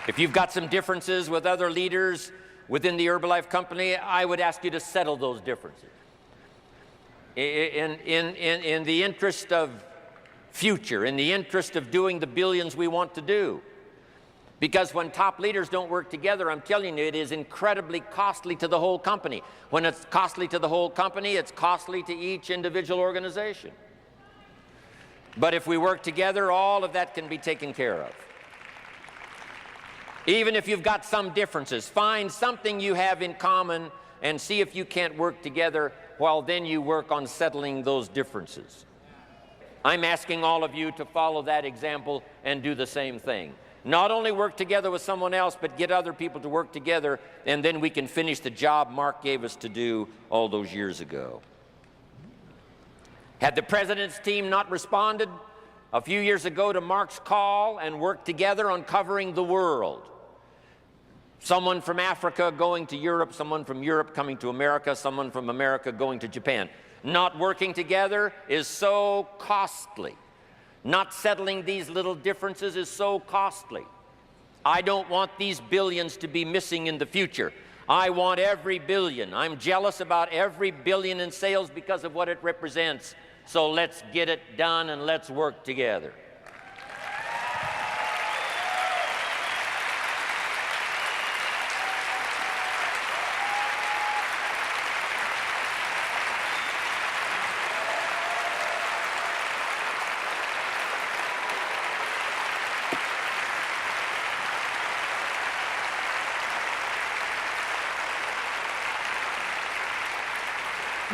If you've got some differences with other leaders within the Herbalife company, I would ask you to settle those differences. In the interest of future, in the interest of doing the billions we want to do. Because when top leaders don't work together, I'm telling you, it is incredibly costly to the whole company. When it's costly to the whole company, it's costly to each individual organization. But if we work together, all of that can be taken care of. Even if you've got some differences, find something you have in common and see if you can't work together while then you work on settling those differences. I'm asking all of you to follow that example and do the same thing. Not only work together with someone else, but get other people to work together, and then we can finish the job Mark gave us to do all those years ago. Had the President's team not responded a few years ago to Mark's call and worked together on covering the world, someone from Africa going to Europe, someone from Europe coming to America, someone from America going to Japan. Not working together is so costly. Not settling these little differences is so costly. I don't want these billions to be missing in the future. I want every billion. I'm jealous about every billion in sales because of what it represents. So let's get it done and let's work together.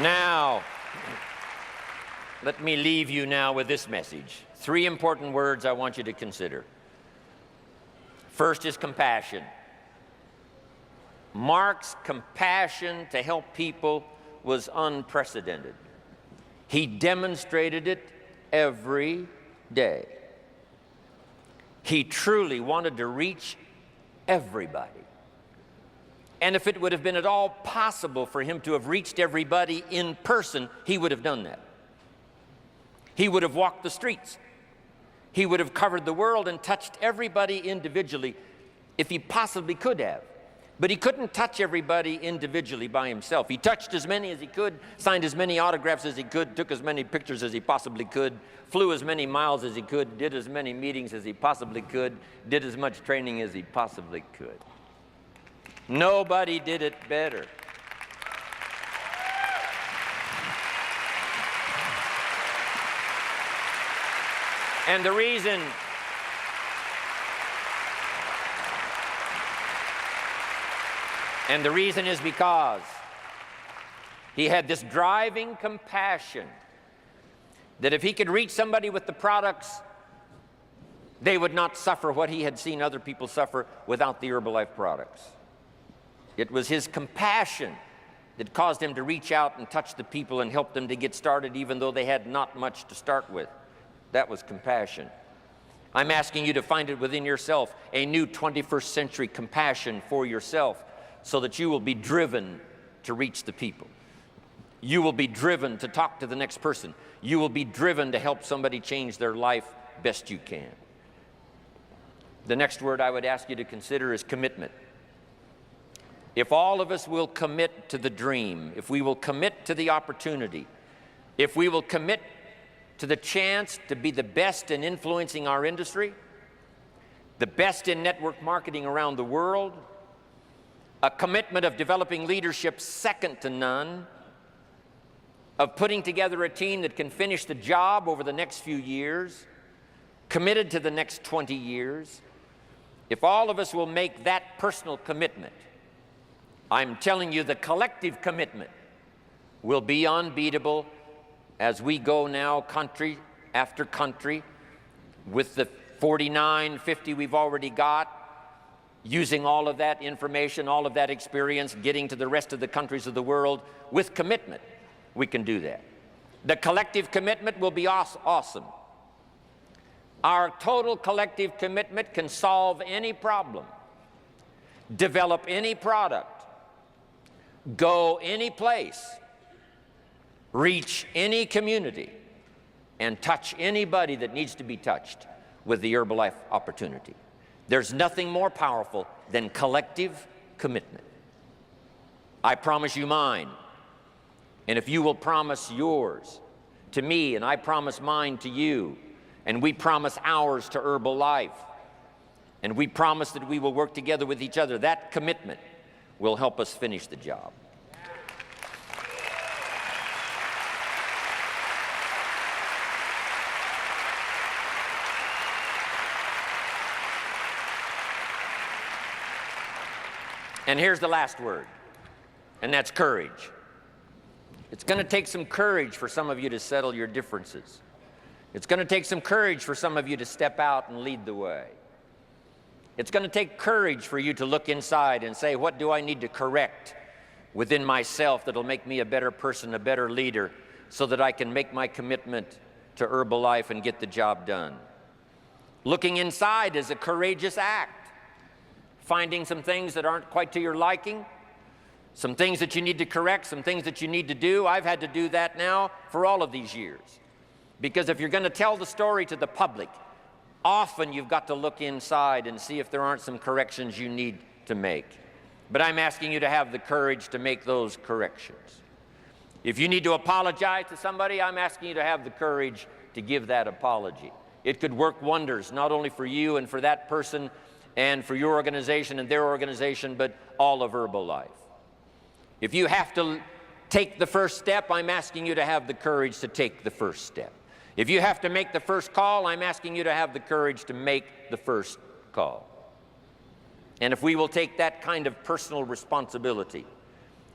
Now, let me leave you now with this message. 3 important words I want you to consider. First is compassion. Mark's compassion to help people was unprecedented. He demonstrated it every day. He truly wanted to reach everybody. And if it would have been at all possible for him to have reached everybody in person, he would have done that. He would have walked the streets. He would have covered the world and touched everybody individually if he possibly could have. But he couldn't touch everybody individually by himself. He touched as many as he could, signed as many autographs as he could, took as many pictures as he possibly could, flew as many miles as he could, did as many meetings as he possibly could, did as much training as he possibly could. Nobody did it better. And the reason is because he had this driving compassion that if he could reach somebody with the products, they would not suffer what he had seen other people suffer without the Herbalife products. It was his compassion that caused him to reach out and touch the people and help them to get started even though they had not much to start with. That was compassion. I'm asking you to find it within yourself, a new 21st century compassion for yourself so that you will be driven to reach the people. You will be driven to talk to the next person. You will be driven to help somebody change their life best you can. The next word I would ask you to consider is commitment. If all of us will commit to the dream, if we will commit to the opportunity, if we will commit to the chance to be the best in influencing our industry, the best in network marketing around the world, a commitment of developing leadership second to none, of putting together a team that can finish the job over the next few years, committed to the next 20 years, if all of us will make that personal commitment, I'm telling you the collective commitment will be unbeatable as we go now country after country with the 49, 50 we've already got, using all of that information, all of that experience, getting to the rest of the countries of the world with commitment. We can do that. The collective commitment will be awesome. Our total collective commitment can solve any problem, develop any product, go any place, reach any community, and touch anybody that needs to be touched with the Herbalife opportunity. There's nothing more powerful than collective commitment. I promise you mine, and if you will promise yours to me, and I promise mine to you, and we promise ours to Herbalife, and we promise that we will work together with each other, that commitment will help us finish the job. And here's the last word, and that's courage. It's going to take some courage for some of you to settle your differences. It's going to take some courage for some of you to step out and lead the way. It's going to take courage for you to look inside and say, what do I need to correct within myself that'll make me a better person, a better leader, so that I can make my commitment to Herbalife and get the job done? Looking inside is a courageous act. Finding some things that aren't quite to your liking, some things that you need to correct, some things that you need to do. I've had to do that now for all of these years. Because if you're going to tell the story to the public, often you've got to look inside and see if there aren't some corrections you need to make. But I'm asking you to have the courage to make those corrections. If you need to apologize to somebody, I'm asking you to have the courage to give that apology. It could work wonders, not only for you and for that person, and for your organization and their organization, but all of Herbalife. If you have to take the first step, I'm asking you to have the courage to take the first step. If you have to make the first call, I'm asking you to have the courage to make the first call. And if we will take that kind of personal responsibility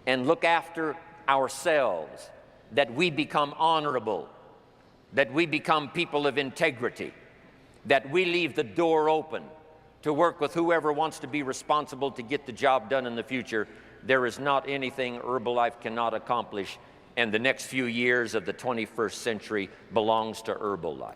and look after ourselves, that we become honorable, that we become people of integrity, that we leave the door open to work with whoever wants to be responsible to get the job done in the future, there is not anything Herbalife cannot accomplish, and the next few years of the 21st century belongs to Herbalife.